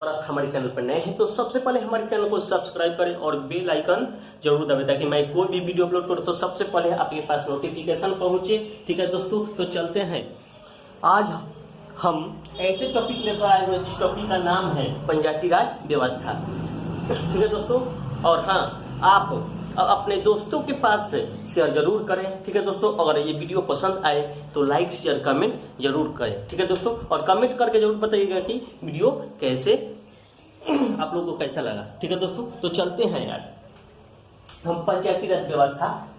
और आप हमारे चैनल पर नए हैं तो सबसे पहले हमारे चैनल को सब्सक्राइब करें और बेल आइकन जरूर दबाएं ताकि मैं कोई भी वीडियो अपलोड करूं तो सबसे पहले आपके पास नोटिफिकेशन पहुंचे। ठीक है दोस्तों, तो चलते हैं। आज हम ऐसे टॉपिक लेकर आए हुए जिस टॉपिक का नाम है पंचायती राज व्यवस्था। ठीक है दोस्तों, और हाँ, आप अपने दोस्तों के पास से शेयर जरूर करें। ठीक है दोस्तों, अगर ये वीडियो पसंद आए तो लाइक शेयर कमेंट जरूर करें। ठीक है दोस्तों, और कमेंट करके जरूर बताइएगा कि वीडियो कैसे आप लोगों को कैसा लगा। ठीक है दोस्तों, तो चलते हैं यार, हम पंचायती राज व्यवस्था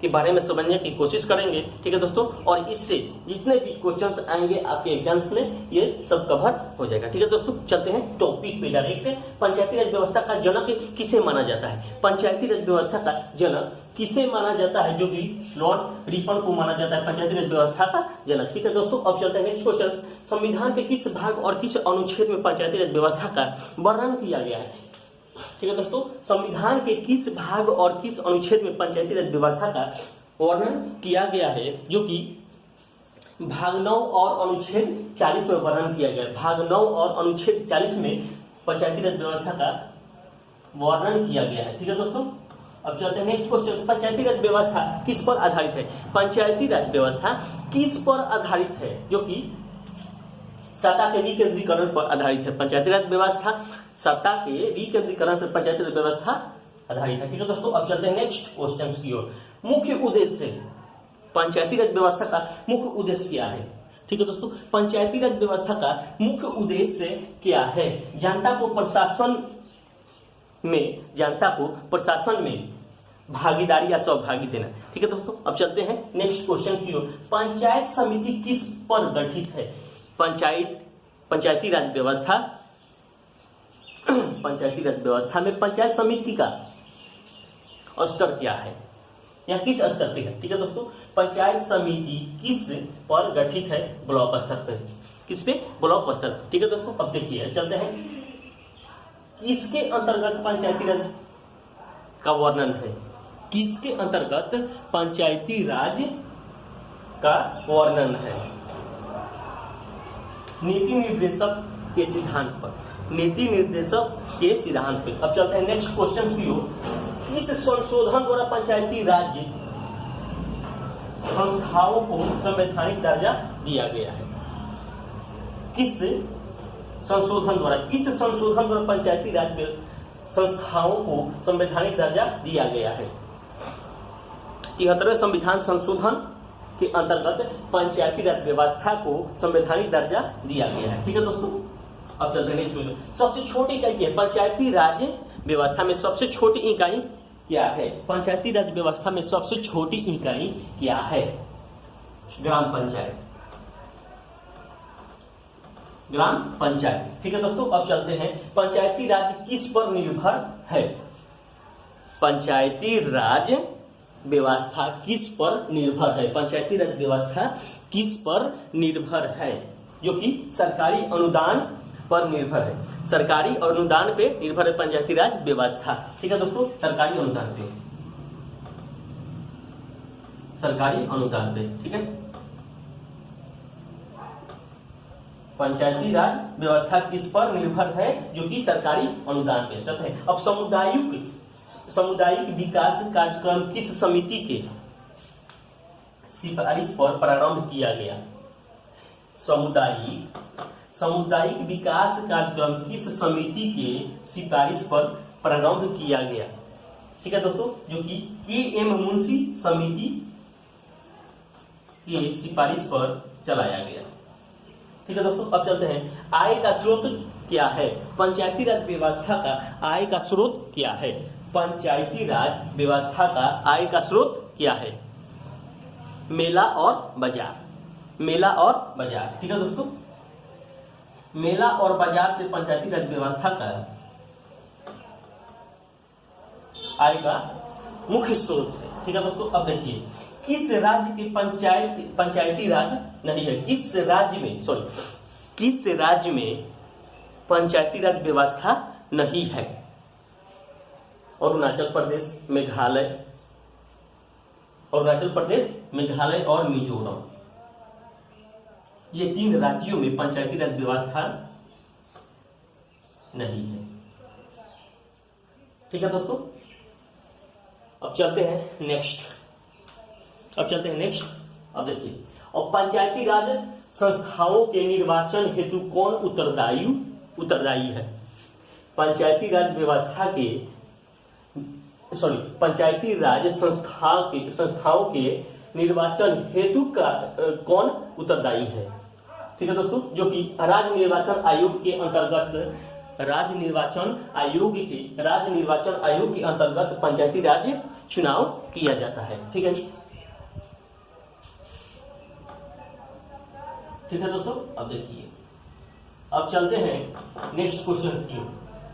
के बारे में समझने की कोशिश करेंगे। ठीक है दोस्तों, और इससे जितने भी क्वेश्चंस आएंगे आपके एग्जाम्स में ये सब कवर हो जाएगा। ठीक है दोस्तों, चलते हैं टॉपिक पे डायरेक्ट। पंचायती राज व्यवस्था का जनक किसे माना जाता है? पंचायती राज व्यवस्था का जनक किसे माना जाता है? जो कि लॉर्ड रिपन को माना जाता है पंचायती राज व्यवस्था का जनक। ठीक है दोस्तों, अब चलते हैं नेक्स्ट क्वेश्चन। संविधान के किस भाग और किस अनुच्छेद में पंचायती राज व्यवस्था का वर्णन किया गया है? ठीक है दोस्तों, संविधान के किस भाग और किस अनुच्छेद में पंचायती राज व्यवस्था का वर्णन किया गया है? जो कि भाग 9 और अनुच्छेद 40 में वर्णन किया गया है। भाग 9 और अनुच्छेद 40 में पंचायती राज व्यवस्था का वर्णन किया गया है। ठीक है दोस्तों, अब चलते हैं नेक्स्ट क्वेश्चन। पंचायती राज व्यवस्था किस पर आधारित है? पंचायती राज व्यवस्था किस पर आधारित है? जो कि सत्ता के विकेंद्रीकरण पर आधारित है। पंचायती राज व्यवस्था सत्ता के विकेंद्रीकरण पर पंचायती राज व्यवस्था आधारित है। ठीक है दोस्तों, अब चलते हैं नेक्स्ट क्वेश्चन की ओर। मुख्य उद्देश्य पंचायती राज व्यवस्था का मुख्य उद्देश्य क्या है? ठीक है दोस्तों, पंचायती राज व्यवस्था का मुख्य उद्देश्य क्या है? जनता को प्रशासन में भागीदारी या सहभागी देना। ठीक है दोस्तों, अब चलते हैं नेक्स्ट क्वेश्चन की ओर। पंचायत समिति किस पर गठित है? पंचायती राज व्यवस्था में पंचायत समिति का स्तर क्या है या किस स्तर पे है? ठीक है दोस्तों, पंचायत समिति किस पर गठित है? ब्लॉक स्तर पे। किस पे? ब्लॉक स्तर। ठीक है दोस्तों, अब देखिए चलते हैं, किसके अंतर्गत पंचायती राज का वर्णन है? किसके अंतर्गत पंचायती राज का वर्णन है? नीति निर्देशक के सिद्धांत पर। नीति निर्देशक के सिद्धांत पे। अब चलते हैं नेक्स्ट क्वेश्चन की ओर। इस संशोधन द्वारा पंचायती राज संस्थाओं को संवैधानिक दर्जा दिया गया है। किस संशोधन द्वारा पंचायती राज संस्थाओं को संवैधानिक दर्जा दिया गया है? 73वें संविधान संशोधन के अंतर्गत पंचायती राज व्यवस्था को संवैधानिक दर्जा दिया गया है। ठीक है दोस्तों, अब चल रहे हैं सबसे छोटी इकाई है पंचायती राज व्यवस्था में। सबसे छोटी इकाई क्या है? पंचायती राज व्यवस्था में सबसे छोटी इकाई क्या है? ग्राम पंचायत। ग्राम पंचायत। ठीक है दोस्तों, अब चलते हैं, पंचायती राज किस पर निर्भर है? पंचायती राज व्यवस्था किस पर निर्भर है? पंचायती राज व्यवस्था किस पर निर्भर है? जो कि सरकारी अनुदान पर निर्भर है। सरकारी अनुदान पे निर्भर है पंचायती राज व्यवस्था। ठीक है दोस्तों, सरकारी अनुदान पे। सरकारी अनुदान पे। ठीक है, पंचायती राज व्यवस्था किस पर निर्भर है? जो कि सरकारी अनुदान पे। चलते हैं अब, सामुदायिक विकास कार्यक्रम किस समिति के सिफारिश पर प्रारंभ किया गया? सामुदायिक विकास कार्यक्रम किस समिति के सिफारिश पर प्रारंभ किया गया? ठीक है दोस्तों, जो कि के.एम. मुंशी समिति के सिफारिश पर चलाया गया। ठीक है दोस्तों, अब चलते हैं, आय का स्रोत क्या है? पंचायती राज व्यवस्था का आय का स्रोत क्या है? पंचायती राज व्यवस्था का आय का स्रोत क्या है? मेला और बाजार। मेला और बाजार। ठीक है दोस्तों, मेला और बाजार से पंचायती राज व्यवस्था का आय का मुख्य स्रोत है। ठीक है दोस्तों, अब देखिए, किस राज्य के पंचायती राज नहीं है? किस राज्य में पंचायती राज व्यवस्था नहीं है? अरुणाचल प्रदेश, मेघालय और मिजोरम। ये 3 राज्यों में पंचायती राज व्यवस्था नहीं है। ठीक है दोस्तों, अब चलते हैं नेक्स्ट। अब देखिए, और पंचायती राज संस्थाओं के निर्वाचन हेतु कौन उत्तरदायी है? पंचायती राज व्यवस्था के पंचायती राज संस्थाओं के निर्वाचन हेतु का कौन उत्तरदायी है? ठीक है दोस्तों, जो कि राज्य निर्वाचन आयोग के अंतर्गत राज्य निर्वाचन आयोग के अंतर्गत पंचायती राज चुनाव किया जाता है। ठीक है दोस्तों, अब देखिए, अब चलते हैं नेक्स्ट क्वेश्चन की।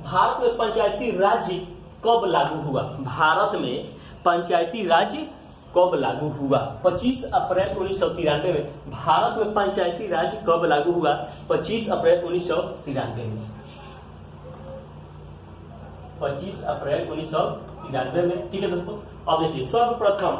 भारत में पंचायती राज्य कब लागू हुआ? भारत में पंचायती राज्य कब लागू हुआ? 25 अप्रैल 1993 में। भारत में पंचायती राज कब लागू हुआ? 25 अप्रैल 1993 में। 25 अप्रैल 1993 में। ठीक है दोस्तों, अब देखिए, सर्वप्रथम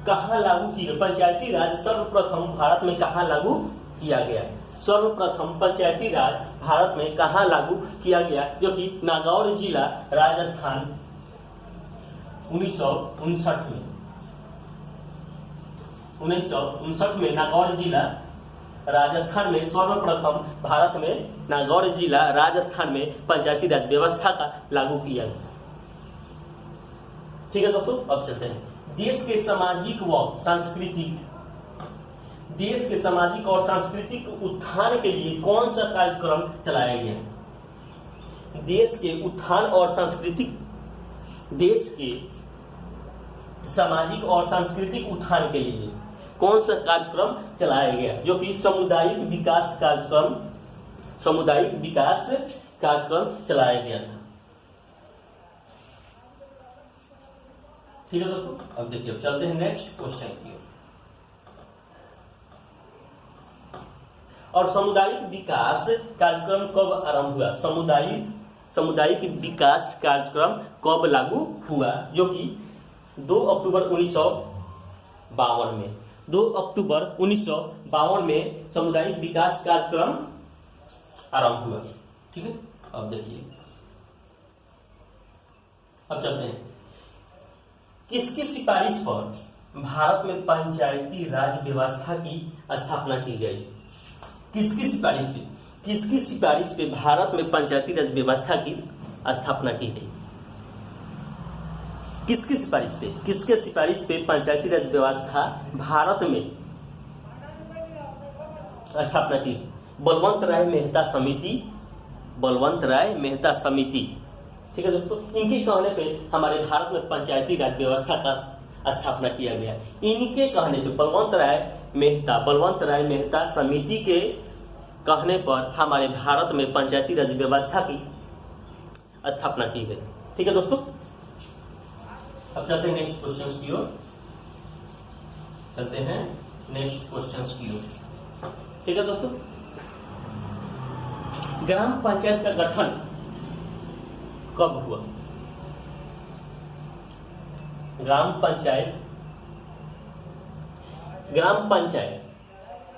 कहाँ लागू की गई पंचायती राज? सर्वप्रथम भारत में कहाँ लागू किया गया? सर्वप्रथम पंचायती राज भारत में कहाँ लागू किया गया? जो कि नागौर जिला, राजस्थान, 1959 में। 1959 में नागौर जिला, राजस्थान में सर्वप्रथम भारत में नागौर जिला, राजस्थान में पंचायती राज व्यवस्था का लागू किया गया। ठीक है दोस्तों, अब चलते हैं। देश के सामाजिक और सांस्कृतिक उत्थान के लिए कौन सा कार्यक्रम चलाया गया? देश के सामाजिक और सांस्कृतिक उत्थान के लिए कौन सा कार्यक्रम चलाया गया? जो कि सामुदायिक विकास कार्यक्रम चलाया गया था। ठीक है दोस्तों, अब देखिए, अब चलते हैं नेक्स्ट क्वेश्चन की। और सामुदायिक विकास कार्यक्रम कब आरंभ हुआ? सामुदायिक विकास कार्यक्रम कब लागू हुआ? जो कि 2 अक्टूबर 1952 में। 2 अक्टूबर 1952 में सामुदायिक विकास कार्यक्रम आरंभ हुआ। ठीक है, अब देखिए, अब चलते हैं। किसकी सिफारिश पर भारत में पंचायती राज व्यवस्था की स्थापना की गई? किसकी सिफारिश पे भारत में पंचायती राज व्यवस्था की स्थापना की गई? किसके सिफारिश पे पंचायती राज व्यवस्था भारत में स्थापना की? बलवंत राय मेहता समिति। ठीक है दोस्तों, इनके कहने पे हमारे भारत में पंचायती राज व्यवस्था का स्थापना किया गया। इनके कहने पे बलवंत राय मेहता समिति के कहने पर हमारे भारत में पंचायती राज व्यवस्था की स्थापना की गई। ठीक है दोस्तों, अब चलते हैं नेक्स्ट क्वेश्चंस की ओर। ठीक है दोस्तों, ग्राम पंचायत का गठन कब हुआ? ग्राम पंचायत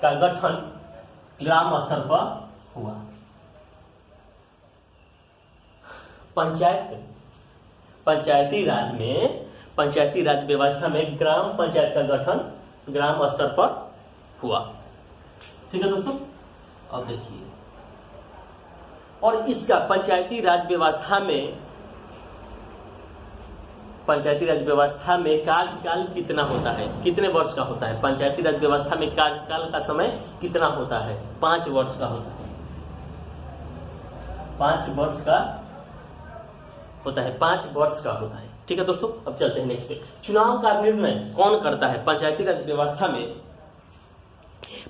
का गठन ग्राम स्तर पर हुआ। पंचायती राज व्यवस्था में ग्राम पंचायत का गठन ग्राम स्तर पर हुआ। ठीक है दोस्तों, अब देखिए, और इसका पंचायती राज व्यवस्था में कार्यकाल कितना होता है? कितने वर्ष का होता है? पंचायती राज व्यवस्था में कार्यकाल का समय कितना होता है? 5 वर्ष का होता है। 5 वर्ष का होता है। ठीक है दोस्तों, अब चलते हैं नेक्स्ट पे। चुनाव का निर्णय कौन करता है? पंचायती राज व्यवस्था में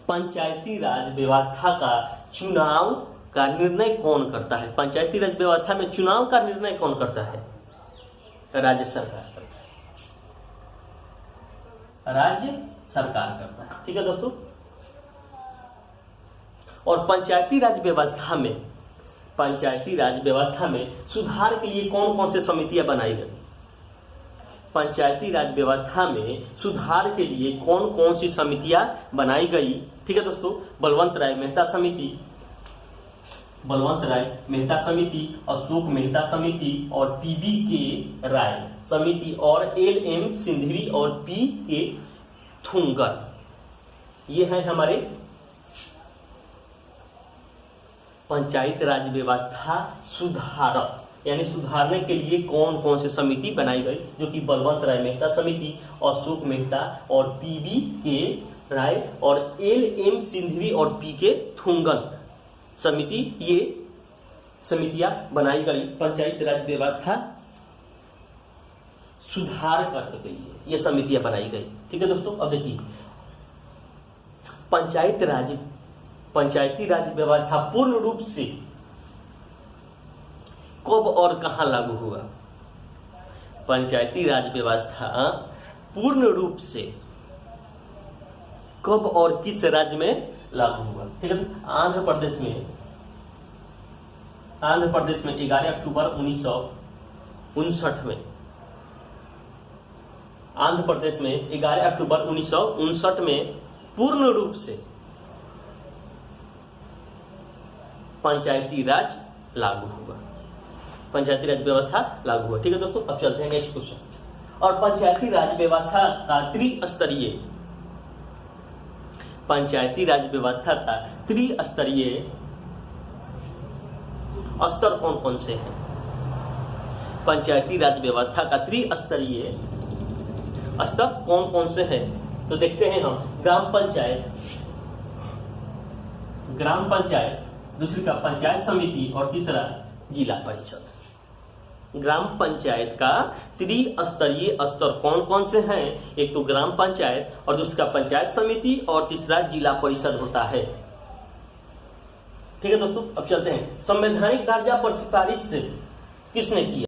पंचायती राज व्यवस्था का चुनाव का निर्णय कौन करता है? पंचायती राज व्यवस्था में चुनाव का निर्णय कौन करता है? राज्य सरकार करता है। ठीक है दोस्तों, और पंचायती राज व्यवस्था में सुधार के लिए कौन कौन से समितियां बनाई गई? पंचायती राज व्यवस्था में सुधार के लिए कौन कौन सी समितियां बनाई गई? ठीक है दोस्तों, बलवंत राय मेहता समिति, बलवंत राय मेहता समिति, अशोक मेहता समिति और पीबी के राय समिति और LM सिंधवी और पी के थुंगर। ये है हमारे पंचायत राज व्यवस्था सुधारक, यानी सुधारने के लिए कौन कौन सी समिति बनाई गई, जो कि बलवंत राय मेहता समिति, अशोक मेहता और पीबी के राय और LM सिंधवी और पी के थुंगन समिति, ये समितियां बनाई गई पंचायत राज व्यवस्था सुधार करने के लिए, ये समितियां बनाई गई। ठीक है दोस्तों, अब देखिए पंचायती राज व्यवस्था पूर्ण रूप से कब और कहां लागू हुआ? पंचायती राज व्यवस्था पूर्ण रूप से कब और किस राज्य में लागू हुआ? ठीक है, आंध्र प्रदेश में 11 अक्टूबर 1959 में, आंध्र प्रदेश में 11 अक्टूबर 1959 में पूर्ण रूप से पंचायती राज लागू हुआ, पंचायती राज व्यवस्था लागू हुआ। ठीक है दोस्तों, अब चलते हैं नेक्स्ट क्वेश्चन। और पंचायती राज व्यवस्था का त्रिस्तरीय स्तर कौन कौन से हैं? पंचायती राज व्यवस्था का त्रिस्तरीय स्तर कौन कौन से हैं? तो देखते हैं हम, ग्राम पंचायत, दूसरी का पंचायत समिति और तीसरा जिला परिषद। ग्राम पंचायत का त्रिस्तरीय स्तर कौन कौन से हैं? एक तो ग्राम पंचायत और दूसरा पंचायत समिति और तीसरा जिला परिषद होता है। ठीक है दोस्तों, अब चलते हैं, संवैधानिक दर्जा पर सिफारिश किसने किया?